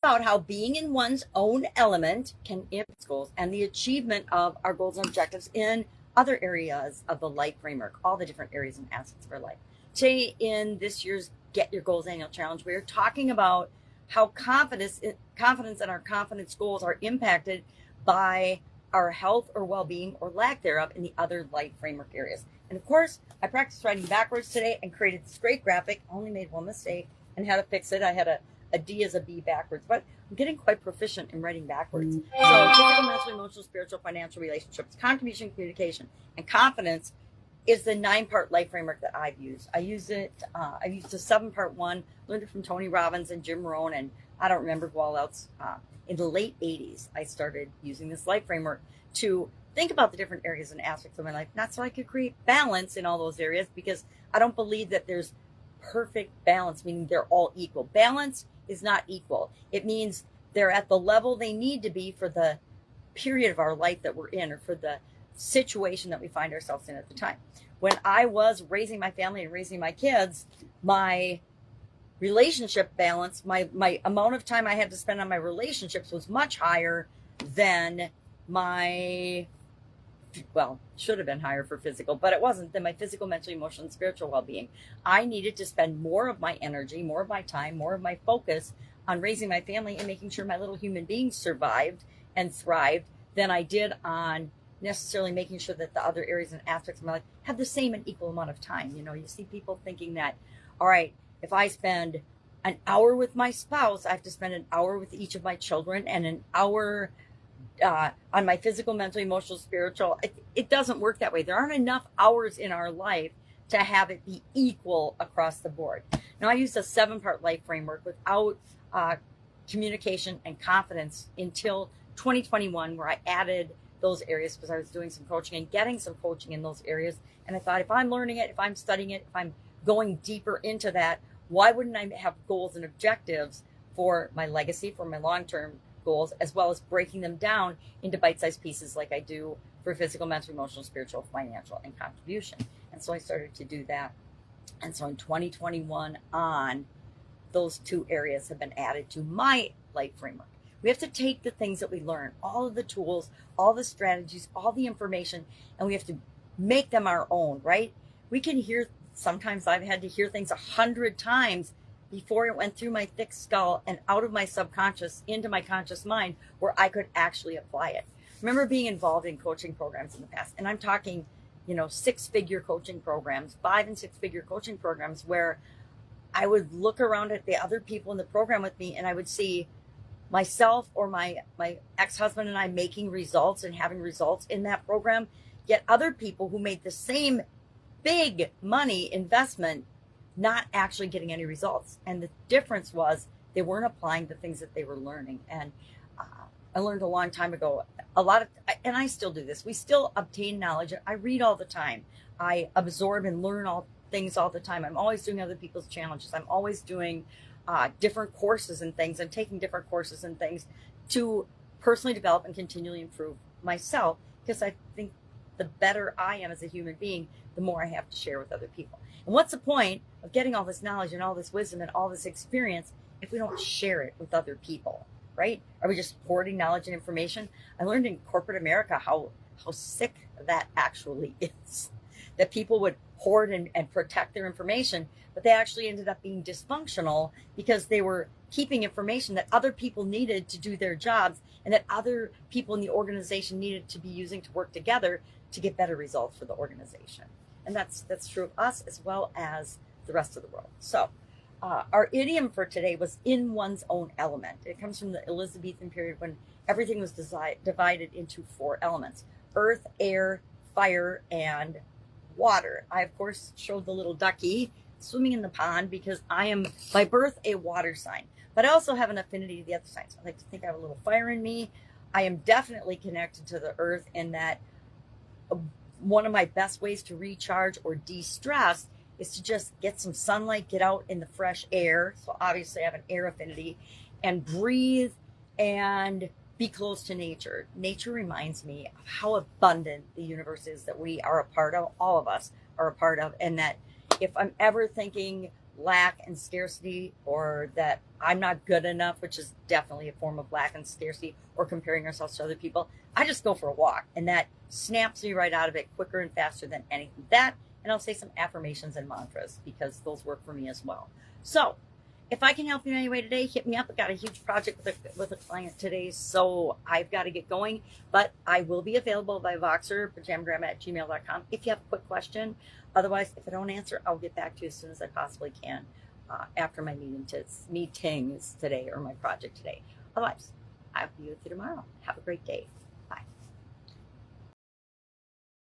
about how being in one's own element can impact goals and the achievement of our goals and objectives in other areas of the life framework, all the different areas and aspects of our life. Today, in this year's Get Your Goals Annual Challenge, we're talking about how confidence and our confidence goals are impacted by our health or well-being or lack thereof in the other life framework areas. And of course, I practiced writing backwards today and created this great graphic. Only made one mistake and had to fix it. I had a D as a B backwards, but I'm getting quite proficient in writing backwards. So physical, mental, emotional, spiritual, financial, relationships, contribution, communication, and confidence is the 9-part life framework that I've used. I used a 7-part one, learned it from Tony Robbins and Jim Rohn, and I don't remember who all else. In the late 80s, I started using this life framework to think about the different areas and aspects of my life, not so I could create balance in all those areas, because I don't believe that there's perfect balance, meaning they're all equal. Balance is not equal. It means they're at the level they need to be for the period of our life that we're in, or for the situation that we find ourselves in at the time. When I was raising my family and raising my kids, my relationship balance, my amount of time I had to spend on my relationships was much higher than my, well, should have been higher for physical, but it wasn't, than my physical, mental, emotional, and spiritual well-being. I needed to spend more of my energy, more of my time, more of my focus on raising my family and making sure my little human beings survived and thrived than I did on necessarily making sure that the other areas and aspects of my life have the same and equal amount of time. You know, you see people thinking that, all right, if I spend an hour with my spouse, I have to spend an hour with each of my children and an hour on my physical, mental, emotional, spiritual. It doesn't work that way. There aren't enough hours in our life to have it be equal across the board. Now, I used a 7-part life framework without communication and confidence until 2021, where I added those areas because I was doing some coaching and getting some coaching in those areas. And I thought, if I'm learning it, if I'm studying it, if I'm going deeper into that, why wouldn't I have goals and objectives for my legacy, for my long-term goals, as well as breaking them down into bite-sized pieces like I do for physical, mental, emotional, spiritual, financial, and contribution. And so I started to do that. And so in 2021 on, those 2 areas have been added to my life framework. We have to take the things that we learn, all of the tools, all the strategies, all the information, and we have to make them our own, right? We can hear, sometimes I've had to hear things 100 times before it went through my thick skull and out of my subconscious into my conscious mind, where I could actually apply it. I remember being involved in coaching programs in the past, and I'm talking, 6-figure coaching programs, 5- and 6-figure coaching programs, where I would look around at the other people in the program with me, and I would see myself or my ex-husband and I making results and having results in that program, yet other people who made the same big money investment not actually getting any results. And the difference was they weren't applying the things that they were learning. And I learned a long time ago, and I still do this, we still obtain knowledge. I read all the time. I absorb and learn things all the time. I'm always doing other people's challenges. I'm always doing different courses and things, and taking different courses and things to personally develop and continually improve myself, because I think the better I am as a human being, the more I have to share with other people. And what's the point of getting all this knowledge and all this wisdom and all this experience if we don't share it with other people, right? Are we just hoarding knowledge and information? I learned in corporate America how sick that actually is, that people would hoard and protect their information, but they actually ended up being dysfunctional because they were keeping information that other people needed to do their jobs, and that other people in the organization needed to be using to work together to get better results for the organization. And that's true of us as well as the rest of the world. So our idiom for today was in one's own element. It comes from the Elizabethan period, when everything was divided into 4 elements: earth, air, fire, and water. I, of course, showed the little ducky swimming in the pond because I am by birth a water sign, but I also have an affinity to the other signs. I like to think I have a little fire in me. I am definitely connected to the earth, in that one of my best ways to recharge or de-stress is to just get some sunlight, get out in the fresh air. So obviously I have an air affinity, and breathe and be close to nature. Nature reminds me of how abundant the universe is that we are a part of, all of us are a part of, and that if I'm ever thinking lack and scarcity, or that I'm not good enough, which is definitely a form of lack and scarcity, or comparing ourselves to other people, I just go for a walk, and that snaps me right out of it quicker and faster than anything. That, and I'll say some affirmations and mantras because those work for me as well. So if I can help you in any way today, hit me up. I've got a huge project with a client today, so I've got to get going. But I will be available by Voxer, pajamagrandma@gmail.com, if you have a quick question. Otherwise, if I don't answer, I'll get back to you as soon as I possibly can after my meetings today or my project today. Otherwise, I'll be with you tomorrow. Have a great day.